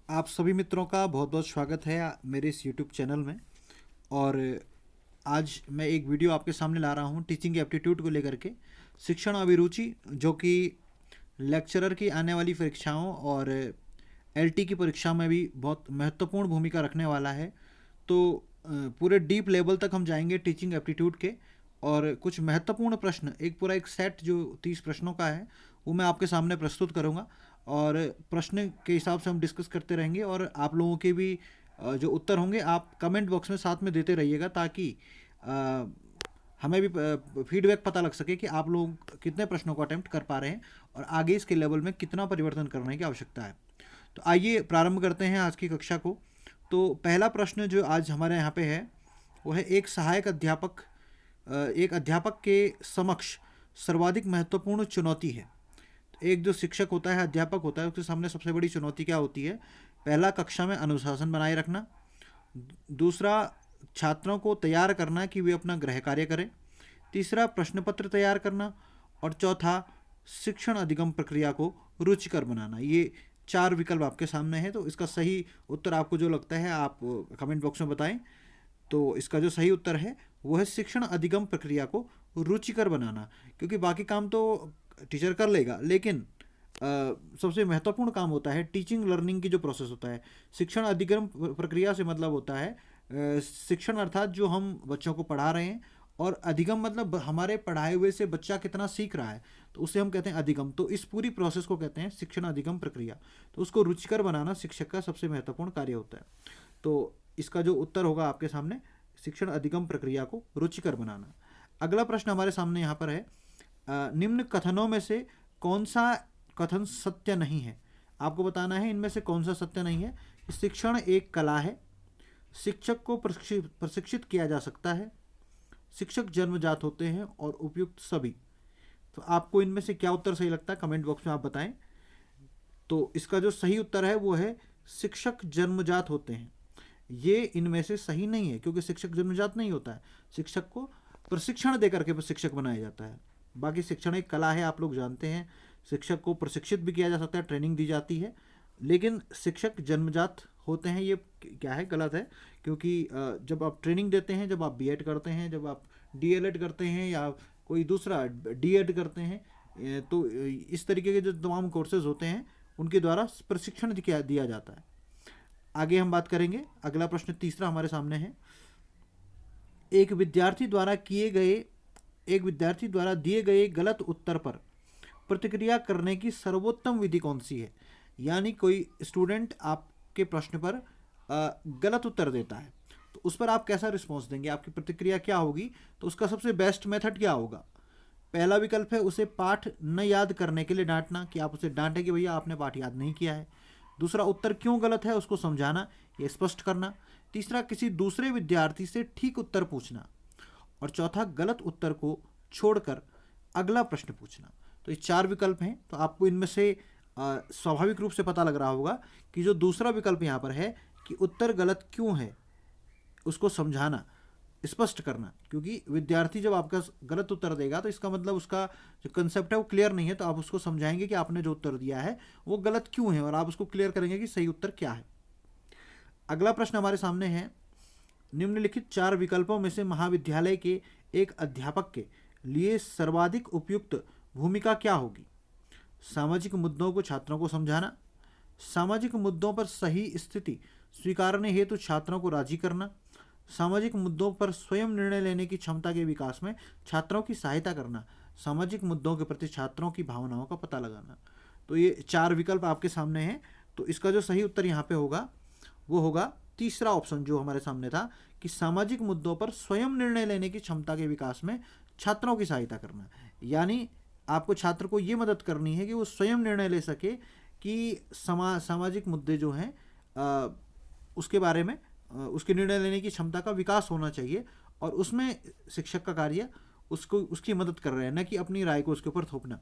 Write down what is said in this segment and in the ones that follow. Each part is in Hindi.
आप सभी मित्रों का बहुत बहुत स्वागत है मेरे इस यूट्यूब चैनल में। और आज मैं एक वीडियो आपके सामने ला रहा हूँ टीचिंग एप्टीट्यूड को लेकर के। शिक्षण अभिरुचि जो कि लेक्चरर की आने वाली परीक्षाओं और एलटी की परीक्षा में भी बहुत महत्वपूर्ण भूमिका रखने वाला है। तो पूरे डीप लेवल तक हम जाएंगे टीचिंग एप्टीट्यूड के, और कुछ महत्वपूर्ण प्रश्न, एक पूरा एक सेट जो 30 प्रश्नों का है वो मैं आपके सामने प्रस्तुत करूँगा। और प्रश्न के हिसाब से हम डिस्कस करते रहेंगे, और आप लोगों के भी जो उत्तर होंगे आप कमेंट बॉक्स में साथ में देते रहिएगा, ताकि अ, हमें भी फीडबैक पता लग सके कि आप लोग कितने प्रश्नों को अटेम्प्ट कर पा रहे हैं और आगे इसके लेवल में कितना परिवर्तन करने की आवश्यकता है। तो आइए प्रारंभ करते हैं आज की कक्षा को। तो पहला प्रश्न जो आज हमारे यहाँ पे है वो है, एक सहायक अध्यापक एक अध्यापक के समक्ष सर्वाधिक महत्वपूर्ण चुनौती है। तो एक जो शिक्षक होता है, अध्यापक होता है, उसके सामने सबसे बड़ी चुनौती क्या होती है? पहला, कक्षा में अनुशासन बनाए रखना। दूसरा, छात्रों को तैयार करना कि वे अपना गृह कार्य करें। तीसरा, प्रश्न पत्र तैयार करना। और चौथा, शिक्षण अधिगम प्रक्रिया को रुचिकर बनाना। ये 4 विकल्प आपके सामने हैं। तो इसका सही उत्तर आपको जो लगता है आप कमेंट बॉक्स में बताएं। तो इसका जो सही उत्तर है वो है शिक्षण अधिगम प्रक्रिया को रुचिकर बनाना। क्योंकि बाकी काम तो टीचर कर लेगा, लेकिन सबसे महत्वपूर्ण काम होता है टीचिंग लर्निंग की जो प्रोसेस होता है। शिक्षण अधिगम प्रक्रिया से मतलब होता है शिक्षण अर्थात जो हम बच्चों को पढ़ा रहे हैं, और अधिगम मतलब हमारे पढ़ाए हुए से बच्चा कितना सीख रहा है, तो उसे हम कहते हैं अधिगम। तो इस पूरी प्रोसेस को कहते हैं शिक्षण अधिगम प्रक्रिया। तो उसको रुचिकर बनाना शिक्षक का सबसे महत्वपूर्ण कार्य होता है। तो इसका जो उत्तर होगा आपके सामने, शिक्षण अधिगम प्रक्रिया को रुचिकर बनाना। अगला प्रश्न हमारे सामने यहाँ पर है, निम्न कथनों में से कौन सा कथन सत्य नहीं है? आपको बताना है इनमें से कौन सा सत्य नहीं है। शिक्षण एक कला है, शिक्षक को प्रशिक्षित किया जा सकता है, शिक्षक जन्मजात होते हैं, और उपयुक्त सभी। तो आपको इनमें से क्या उत्तर सही लगता है कमेंट बॉक्स में आप बताएं। तो इसका जो सही उत्तर है वो है शिक्षक जन्मजात होते हैं। ये इनमें से सही नहीं है, क्योंकि शिक्षक जन्मजात नहीं होता है। शिक्षक को प्रशिक्षण दे करके शिक्षक बनाया जाता है। बाकी शिक्षण एक कला है, आप लोग जानते हैं। शिक्षक को प्रशिक्षित भी किया जा सकता है, ट्रेनिंग दी जाती है, लेकिन शिक्षक जन्मजात होते हैं ये क्या है? गलत है। क्योंकि जब आप ट्रेनिंग देते हैं, जब आप बीएड करते हैं, जब आप डीएलएड करते हैं, या कोई दूसरा डीएड करते हैं, तो इस तरीके के जो तमाम कोर्सेज होते हैं उनके द्वारा प्रशिक्षण दिया जाता है। आगे हम बात करेंगे। अगला प्रश्न तीसरा हमारे सामने है, एक विद्यार्थी द्वारा किए गए एक विद्यार्थी द्वारा दिए गए गलत उत्तर पर प्रतिक्रिया करने की सर्वोत्तम विधि कौन सी है? यानी कोई स्टूडेंट आपके प्रश्न पर गलत उत्तर देता है, तो उस पर आप कैसा रिस्पॉन्स देंगे, आपकी प्रतिक्रिया क्या होगी? तो उसका सबसे बेस्ट मेथड क्या होगा? पहला विकल्प है उसे पाठ न याद करने के लिए डांटना, कि आप उसे डांटें कि भैया आपने पाठ याद नहीं किया है। दूसरा, उत्तर क्यों गलत है उसको समझाना, ये स्पष्ट करना। तीसरा, किसी दूसरे विद्यार्थी से ठीक उत्तर पूछना। और चौथा, गलत उत्तर को छोड़कर अगला प्रश्न पूछना। तो ये 4 विकल्प हैं। तो आपको इनमें से स्वाभाविक रूप से पता लग रहा होगा कि जो दूसरा विकल्प यहाँ पर है कि उत्तर गलत क्यों है उसको समझाना, स्पष्ट करना। क्योंकि विद्यार्थी जब आपका गलत उत्तर देगा तो इसका मतलब उसका जो कंसेप्ट है वो क्लियर नहीं है, तो आप उसको समझाएंगे कि आपने जो उत्तर दिया है वो गलत क्यों है, और आप उसको क्लियर करेंगे कि सही उत्तर क्या है। अगला प्रश्न हमारे सामने है, निम्नलिखित 4 विकल्पों में से महाविद्यालय के एक अध्यापक के लिए सर्वाधिक उपयुक्त भूमिका क्या होगी? सामाजिक मुद्दों को छात्रों को समझाना, सामाजिक मुद्दों पर सही स्थिति स्वीकारने हेतु छात्रों को राजी करना, सामाजिक मुद्दों पर स्वयं निर्णय लेने की क्षमता के विकास में छात्रों की सहायता करना, सामाजिक मुद्दों के प्रति छात्रों की भावनाओं का पता लगाना। तो ये 4 विकल्प आपके सामने हैं। तो इसका जो सही उत्तर यहाँ पे होगा वो होगा तीसरा ऑप्शन जो हमारे सामने था, कि सामाजिक मुद्दों पर स्वयं निर्णय लेने की क्षमता के विकास में छात्रों की सहायता करना। यानी आपको छात्र को ये मदद करनी है कि वो स्वयं निर्णय ले सके कि सामाजिक मुद्दे जो हैं उसके बारे में उसके निर्णय लेने की क्षमता का विकास होना चाहिए, और उसमें शिक्षक का कार्य उसकी मदद कर रहे हैं, न कि अपनी राय को उसके ऊपर थोपना।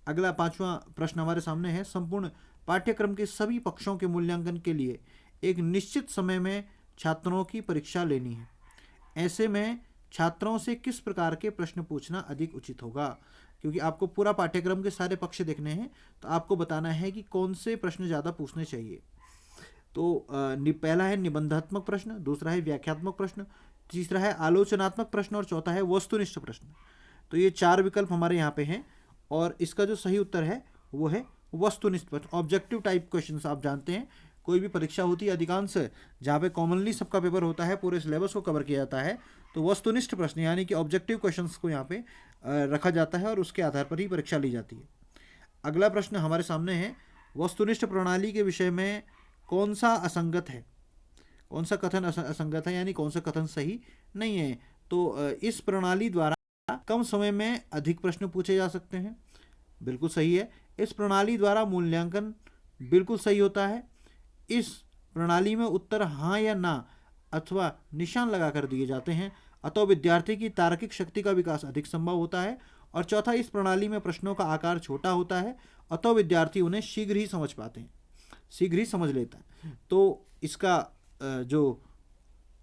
अगला 5वां प्रश्न हमारे सामने है, संपूर्ण पाठ्यक्रम के सभी पक्षों के मूल्यांकन के लिए एक निश्चित समय में छात्रों की परीक्षा लेनी है। ऐसे में छात्रों से किस प्रकार के प्रश्न पूछना अधिक उचित होगा? क्योंकि आपको पूरा पाठ्यक्रम के सारे पक्ष देखने हैं, तो आपको बताना है कि कौन से प्रश्न ज़्यादा पूछने चाहिए। तो पहला है निबंधात्मक प्रश्न, दूसरा है व्याख्यात्मक प्रश्न, तीसरा है आलोचनात्मक प्रश्न और चौथा है वस्तुनिष्ठ प्रश्न। तो ये 4 विकल्प हमारे यहाँ पे हैं और इसका जो सही उत्तर है वो है वस्तुनिष्ठ प्रश्न। ऑब्जेक्टिव टाइप क्वेश्चन आप जानते हैं, कोई भी परीक्षा होती है अधिकांश जहाँ पे कॉमनली सबका पेपर होता है, पूरे सिलेबस को कवर किया जाता है, तो वस्तुनिष्ठ प्रश्न यानी कि ऑब्जेक्टिव क्वेश्चंस को यहाँ पे रखा जाता है और उसके आधार पर ही परीक्षा ली जाती है। अगला प्रश्न हमारे सामने है, वस्तुनिष्ठ प्रणाली के विषय में कौन सा असंगत है, कौन सा कथन असंगत है यानी कौन सा कथन सही नहीं है। तो इस प्रणाली द्वारा कम समय में अधिक प्रश्न पूछे जा सकते हैं, बिल्कुल सही है। इस प्रणाली द्वारा मूल्यांकन, बिल्कुल सही होता है। इस प्रणाली में उत्तर हाँ या ना अथवा निशान लगाकर दिए जाते हैं, अतः विद्यार्थी की तार्किक शक्ति का विकास अधिक संभव होता है। और चौथा, इस प्रणाली में प्रश्नों का आकार छोटा होता है, अतः विद्यार्थी उन्हें शीघ्र ही समझ पाते हैं, शीघ्र ही समझ लेता है। तो इसका जो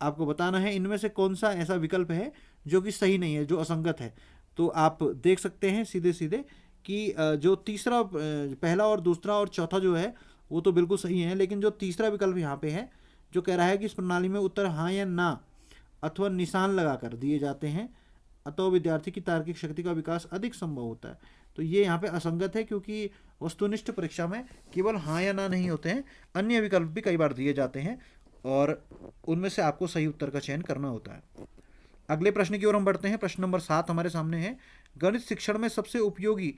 आपको बताना है, इनमें से कौन सा ऐसा विकल्प है जो कि सही नहीं है, जो असंगत है। तो आप देख सकते हैं सीधे सीधे कि जो तीसरा, पहला और दूसरा और चौथा जो है वो तो बिल्कुल सही है, लेकिन जो तीसरा विकल्प यहाँ पे है जो कह रहा है कि इस प्रणाली में उत्तर हाँ या ना अथवा निशान लगाकर दिए जाते हैं, अतः विद्यार्थी की तार्किक शक्ति का विकास अधिक संभव होता है, तो ये यहाँ पे असंगत है, क्योंकि वस्तुनिष्ठ परीक्षा में केवल हाँ या ना नहीं होते हैं, अन्य विकल्प भी कई बार दिए जाते हैं और उनमें से आपको सही उत्तर का चयन करना होता है। अगले प्रश्न की ओर हम बढ़ते हैं। प्रश्न नंबर 7 हमारे सामने है, गणित शिक्षण में सबसे उपयोगी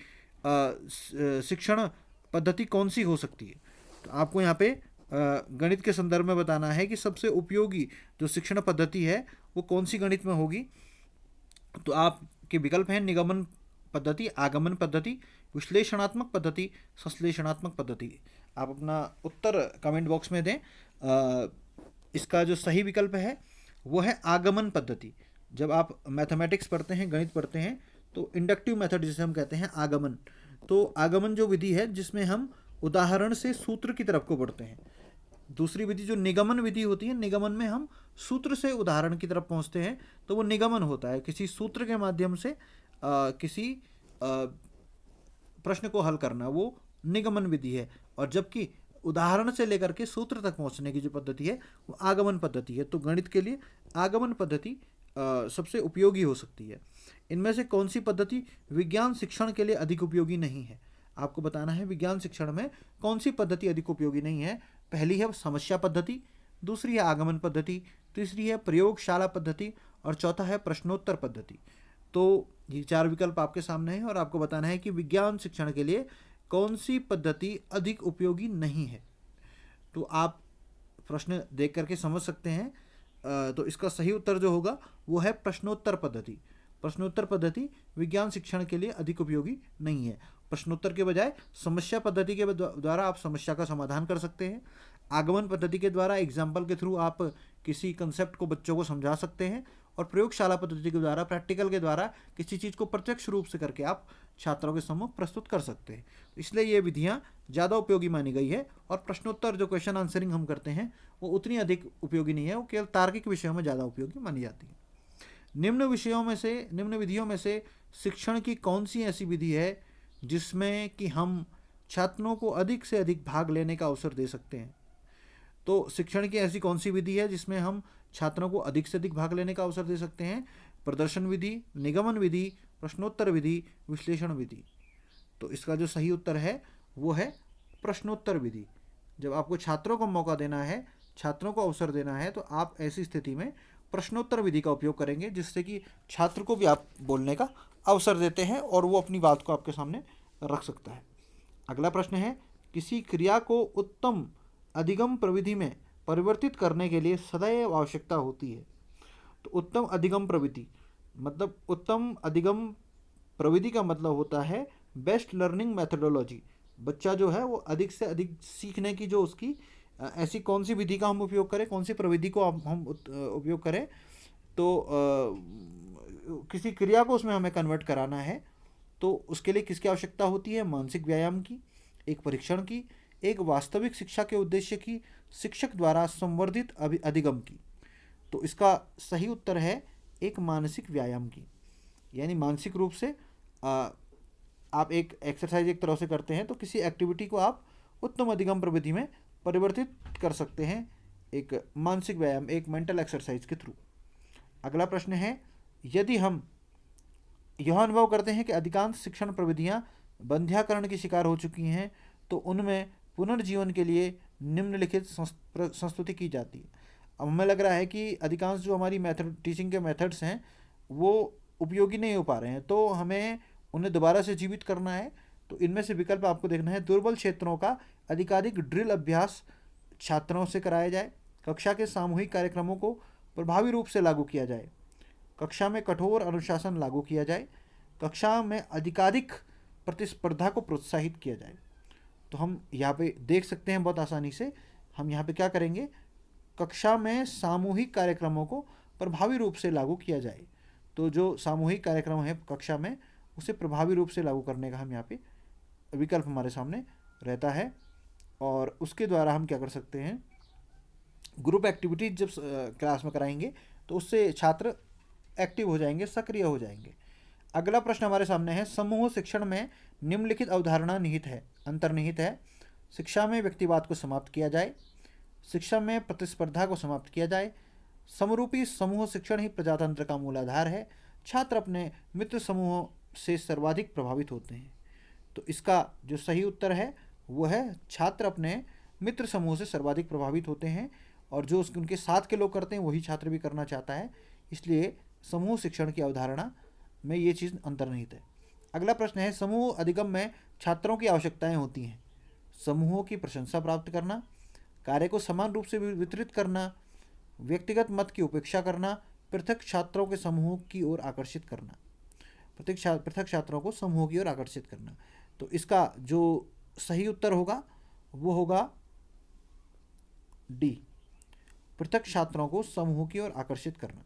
शिक्षण पद्धति कौन सी हो सकती है। तो आपको यहाँ पे गणित के संदर्भ में बताना है कि सबसे उपयोगी जो शिक्षण पद्धति है वो कौन सी गणित में होगी। तो आपके विकल्प हैं निगमन पद्धति, आगमन पद्धति, विश्लेषणात्मक पद्धति, संश्लेषणात्मक पद्धति। आप अपना उत्तर कमेंट बॉक्स में दें। इसका जो सही विकल्प है वो है आगमन पद्धति। जब आप मैथमेटिक्स पढ़ते हैं, गणित पढ़ते हैं, तो इंडक्टिव मेथड जिसे हम कहते हैं आगमन, तो आगमन जो विधि है जिसमें हम उदाहरण से सूत्र की तरफ को बढ़ते हैं। दूसरी विधि जो निगमन विधि होती है, निगमन में हम सूत्र से उदाहरण की तरफ पहुंचते हैं, तो वो निगमन होता है, किसी सूत्र के माध्यम से किसी प्रश्न को हल करना, वो निगमन विधि है। और जबकि उदाहरण से लेकर के सूत्र तक पहुंचने की जो पद्धति है वो आगमन पद्धति है। तो गणित के लिए आगमन पद्धति सबसे उपयोगी हो सकती है। इनमें से कौन सी पद्धति विज्ञान शिक्षण के लिए अधिक उपयोगी नहीं है। आपको बताना है विज्ञान शिक्षण में कौन सी पद्धति अधिक उपयोगी नहीं है। पहली है समस्या पद्धति, दूसरी है आगमन पद्धति, तीसरी है प्रयोगशाला पद्धति और चौथा है प्रश्नोत्तर पद्धति। तो ये 4 विकल्प आपके सामने हैं और आपको बताना है कि विज्ञान शिक्षण के लिए कौन सी पद्धति अधिक उपयोगी नहीं है। तो आप प्रश्न देख करके समझ सकते हैं। तो इसका सही उत्तर जो होगा वो है प्रश्नोत्तर पद्धति। प्रश्नोत्तर पद्धति विज्ञान शिक्षण के लिए अधिक उपयोगी नहीं है। प्रश्नोत्तर के बजाय समस्या पद्धति के द्वारा आप समस्या का समाधान कर सकते हैं। आगमन पद्धति के द्वारा एग्जाम्पल के थ्रू आप किसी कंसेप्ट को बच्चों को समझा सकते हैं और प्रयोगशाला पद्धति के द्वारा, प्रैक्टिकल के द्वारा किसी चीज़ को प्रत्यक्ष रूप से करके आप छात्रों के सम्मुख प्रस्तुत कर सकते हैं। इसलिए ये विधियाँ ज़्यादा उपयोगी मानी गई है और प्रश्नोत्तर जो क्वेश्चन आंसरिंग हम करते हैं वो उतनी अधिक उपयोगी नहीं है, वो केवल तार्किक विषयों में ज़्यादा उपयोगी मानी जाती है। निम्न विधियों में से शिक्षण की कौन सी ऐसी विधि है जिसमें कि हम छात्रों को अधिक से अधिक भाग लेने का अवसर दे सकते हैं। तो शिक्षण की ऐसी कौन सी विधि है जिसमें हम छात्रों को अधिक से अधिक भाग लेने का अवसर दे सकते हैं। प्रदर्शन विधि, निगमन विधि, प्रश्नोत्तर विधि, विश्लेषण विधि। तो इसका जो सही उत्तर है वो है प्रश्नोत्तर विधि। जब आपको छात्रों को मौका देना है, छात्रों को अवसर देना है, तो आप ऐसी स्थिति में प्रश्नोत्तर विधि का उपयोग करेंगे, जिससे कि छात्र को भी आप बोलने का अवसर देते हैं और वो अपनी बात को आपके सामने रख सकता है। अगला प्रश्न है, किसी क्रिया को उत्तम अधिगम प्रविधि में परिवर्तित करने के लिए सदैव आवश्यकता होती है। तो उत्तम अधिगम प्रविधि मतलब, उत्तम अधिगम प्रविधि का मतलब होता है बेस्ट लर्निंग मेथडोलॉजी। बच्चा जो है वो अधिक से अधिक सीखने की जो उसकी ऐसी कौन सी विधि का हम उपयोग करें, कौन सी प्रविधि को हम उपयोग करें। तो किसी क्रिया को उसमें हमें कन्वर्ट कराना है, तो उसके लिए किसकी आवश्यकता होती है। मानसिक व्यायाम की, एक परीक्षण की, एक वास्तविक शिक्षा के उद्देश्य की, शिक्षक द्वारा संवर्धित अधिगम की। तो इसका सही उत्तर है एक मानसिक व्यायाम की, यानी मानसिक रूप से आप एक एक्सरसाइज एक तरह से करते हैं, तो किसी एक्टिविटी को आप उत्तम अधिगम प्रविधि में परिवर्तित कर सकते हैं एक मानसिक व्यायाम, एक मेंटल एक्सरसाइज के थ्रू। अगला प्रश्न है, यदि हम यह अनुभव करते हैं कि अधिकांश शिक्षण प्रविधियां बंध्याकरण की शिकार हो चुकी हैं, तो उनमें पुनर्जीवन के लिए निम्नलिखित संस्तुति की जाती है। अब हमें लग रहा है कि अधिकांश जो हमारी मेथड, टीचिंग के मेथड्स हैं, वो उपयोगी नहीं हो पा रहे हैं, तो हमें उन्हें दोबारा से जीवित करना है। तो इनमें से विकल्प आपको देखना है। दुर्बल क्षेत्रों का अधिकाधिक ड्रिल अभ्यास छात्रों से कराया जाए, कक्षा के सामूहिक कार्यक्रमों को प्रभावी रूप से लागू किया जाए, कक्षा में कठोर अनुशासन लागू किया जाए, कक्षा में अधिकाधिक प्रतिस्पर्धा को प्रोत्साहित किया जाए। तो हम यहाँ पे देख सकते हैं बहुत आसानी से, हम यहाँ पे क्या करेंगे, कक्षा में सामूहिक कार्यक्रमों को प्रभावी रूप से लागू किया जाए। तो जो सामूहिक कार्यक्रम है कक्षा में, उसे प्रभावी रूप से लागू करने का हम यहाँ पे विकल्प हमारे सामने रहता है। और उसके द्वारा हम क्या कर सकते हैं, ग्रुप एक्टिविटीज जब क्लास में कराएंगे तो उससे छात्र एक्टिव हो जाएंगे, सक्रिय हो जाएंगे। अगला प्रश्न हमारे सामने है, समूह शिक्षण में निम्नलिखित अवधारणा निहित है, अंतर्निहित है। शिक्षा में व्यक्तिवाद को समाप्त किया जाए, शिक्षा में प्रतिस्पर्धा को समाप्त किया जाए, समरूपी समूह शिक्षण ही प्रजातंत्र का मूलाधार है, छात्र अपने मित्र समूहों से सर्वाधिक प्रभावित होते हैं। तो इसका जो सही उत्तर है वो है, छात्र अपने मित्र समूह से सर्वाधिक प्रभावित होते हैं, और जो उनके साथ के लोग करते हैं वही छात्र भी करना चाहता है, इसलिए समूह शिक्षण की अवधारणा में ये चीज़ अंतर्निहित है। अगला प्रश्न है, समूह अधिगम में छात्रों की आवश्यकताएं होती हैं। समूहों की प्रशंसा प्राप्त करना, कार्य को समान रूप से वितरित करना, व्यक्तिगत मत की उपेक्षा करना, पृथक छात्रों के समूह की ओर आकर्षित करना, पृथक छात्रों को समूह की ओर आकर्षित करना। तो इसका जो सही उत्तर होगा वो होगा डी, पृथक छात्रों को समूह की ओर आकर्षित करना।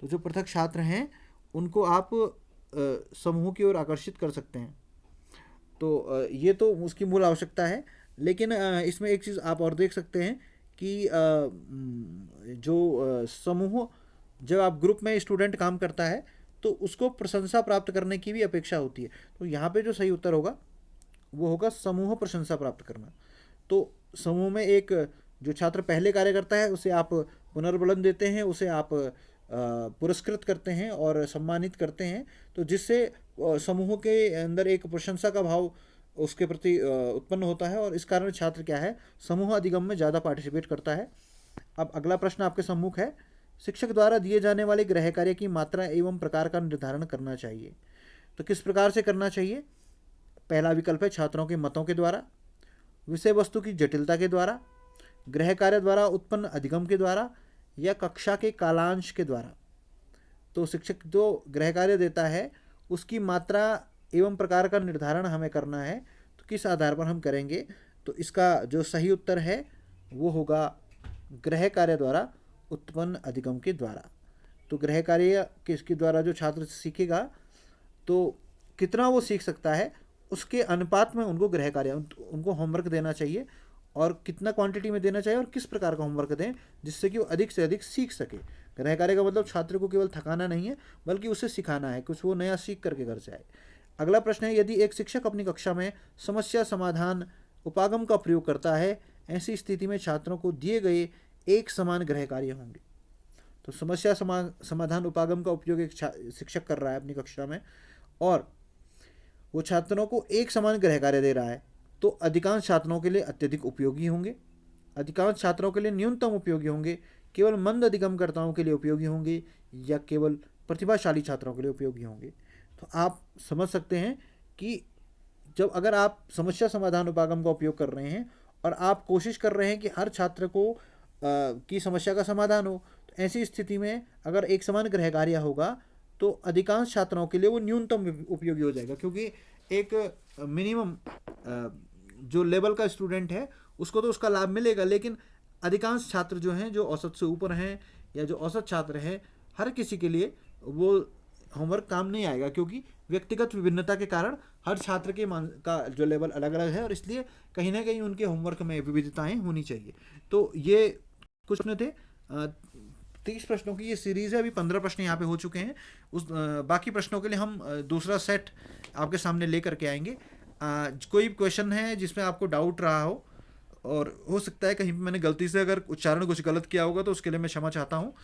तो जो पृथक छात्र हैं उनको आप समूह की ओर आकर्षित कर सकते हैं। तो ये तो उसकी मूल आवश्यकता है, लेकिन इसमें एक चीज़ आप और देख सकते हैं कि जो समूह, जब आप ग्रुप में स्टूडेंट काम करता है तो उसको प्रशंसा प्राप्त करने की भी अपेक्षा होती है। तो यहाँ पे जो सही उत्तर होगा वो होगा समूह प्रशंसा प्राप्त करना। तो समूह में एक जो छात्र पहले कार्य करता है उसे आप पुनर्बलन देते हैं, उसे आप पुरस्कृत करते हैं और सम्मानित करते हैं, तो जिससे समूह के अंदर एक प्रशंसा का भाव उसके प्रति उत्पन्न होता है, और इस कारण छात्र क्या है, समूह अधिगम में ज़्यादा पार्टिसिपेट करता है। अब अगला प्रश्न आपके सम्मुख है, शिक्षक द्वारा दिए जाने वाले गृह कार्य की मात्रा एवं प्रकार का निर्धारण करना चाहिए। तो किस प्रकार से करना चाहिए? पहला विकल्प है छात्रों के मतों के द्वारा, विषय वस्तु की जटिलता के द्वारा, गृह कार्य द्वारा उत्पन्न अधिगम के द्वारा, या कक्षा के कालांश के द्वारा। तो शिक्षक जो गृह कार्य देता है उसकी मात्रा एवं प्रकार का निर्धारण हमें करना है, तो किस आधार पर हम करेंगे? तो इसका जो सही उत्तर है वो होगा गृह कार्य द्वारा उत्पन्न अधिगम के द्वारा। तो गृह कार्य किसके द्वारा जो छात्र सीखेगा, तो कितना वो सीख सकता है उसके अनुपात में उनको गृह कार्य, उनको होमवर्क देना चाहिए, और कितना क्वांटिटी में देना चाहिए और किस प्रकार का होमवर्क दें जिससे कि वो अधिक से अधिक सीख सके। गृह कार्य का मतलब छात्र को केवल थकाना नहीं है, बल्कि उसे सिखाना है, कुछ वो नया सीख करके घर से आए। अगला प्रश्न है, यदि एक शिक्षक अपनी कक्षा में समस्या समाधान उपागम का प्रयोग करता है, ऐसी स्थिति में छात्रों को दिए गए एक समान गृह कार्य होंगे। तो समस्या समाधान उपागम का उपयोग एक शिक्षक कर रहा है अपनी कक्षा में, और वो छात्रों को एक समान गृह कार्य दे रहा है, तो अधिकांश छात्रों के लिए अत्यधिक उपयोगी होंगे, अधिकांश छात्रों के लिए न्यूनतम उपयोगी होंगे, केवल मंद अधिगमकर्ताओं के लिए उपयोगी होंगे, या केवल प्रतिभाशाली छात्रों के लिए उपयोगी होंगे। तो आप समझ सकते हैं कि जब अगर आप समस्या समाधान उपागम का उपयोग कर रहे हैं और आप कोशिश कर रहे हैं कि हर छात्र को की समस्या का समाधान हो, तो ऐसी स्थिति में अगर एक समान गृह कार्य होगा तो अधिकांश छात्रों के लिए वो न्यूनतम उपयोगी हो जाएगा, क्योंकि एक मिनिमम जो लेवल का स्टूडेंट है उसको तो उसका लाभ मिलेगा, लेकिन अधिकांश छात्र जो हैं, जो औसत से ऊपर हैं या जो औसत छात्र हैं, हर किसी के लिए वो होमवर्क काम नहीं आएगा, क्योंकि व्यक्तिगत विभिन्नता के कारण हर छात्र के का जो लेवल अलग अलग है, और इसलिए कहीं ना कहीं उनके होमवर्क में विविधताएं होनी चाहिए। तो ये कुछ प्रश्न थे, 30 प्रश्नों की ये सीरीज़ है, अभी 15 प्रश्न यहाँ पे हो चुके हैं। उस बाकी प्रश्नों के लिए हम दूसरा सेट आपके सामने लेकर के आएंगे। कोई क्वेश्चन है जिसमें आपको डाउट रहा हो और हो सकता है कहीं पे मैंने गलती से अगर उच्चारण कुछ गलत किया होगा तो उसके लिए मैं क्षमा चाहता हूँ।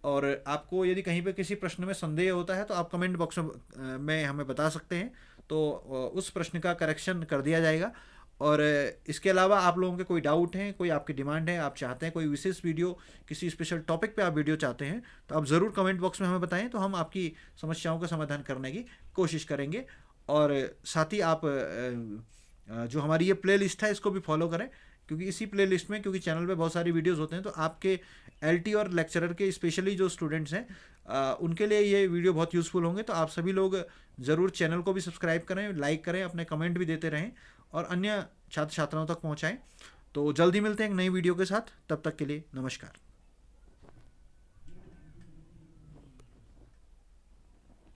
और आपको यदि कहीं पे किसी प्रश्न में संदेह होता है तो आप कमेंट बॉक्स में हमें बता सकते हैं, तो उस प्रश्न का करेक्शन कर दिया जाएगा। और इसके अलावा आप लोगों के कोई डाउट हैं, कोई आपकी डिमांड है, आप चाहते हैं कोई विशेष वीडियो, किसी स्पेशल टॉपिक पे आप वीडियो चाहते हैं, तो आप ज़रूर कमेंट बॉक्स में हमें बताएं, तो हम आपकी समस्याओं का समाधान करने की कोशिश करेंगे। और साथ ही आप जो हमारी ये प्ले लिस्ट है इसको भी फॉलो करें, क्योंकि इसी प्ले लिस्ट में, क्योंकि चैनल पे बहुत सारी वीडियोस होते हैं, तो आपके एलटी और लेक्चरर के स्पेशली जो स्टूडेंट्स हैं उनके लिए ये वीडियो बहुत यूज़फुल होंगे। तो आप सभी लोग ज़रूर चैनल को भी सब्सक्राइब करें, लाइक करें, अपने कमेंट भी देते रहें और अन्य छात्र छात्राओं तक पहुँचाएँ। तो जल्दी मिलते हैं एक नई वीडियो के साथ, तब तक के लिए नमस्कार।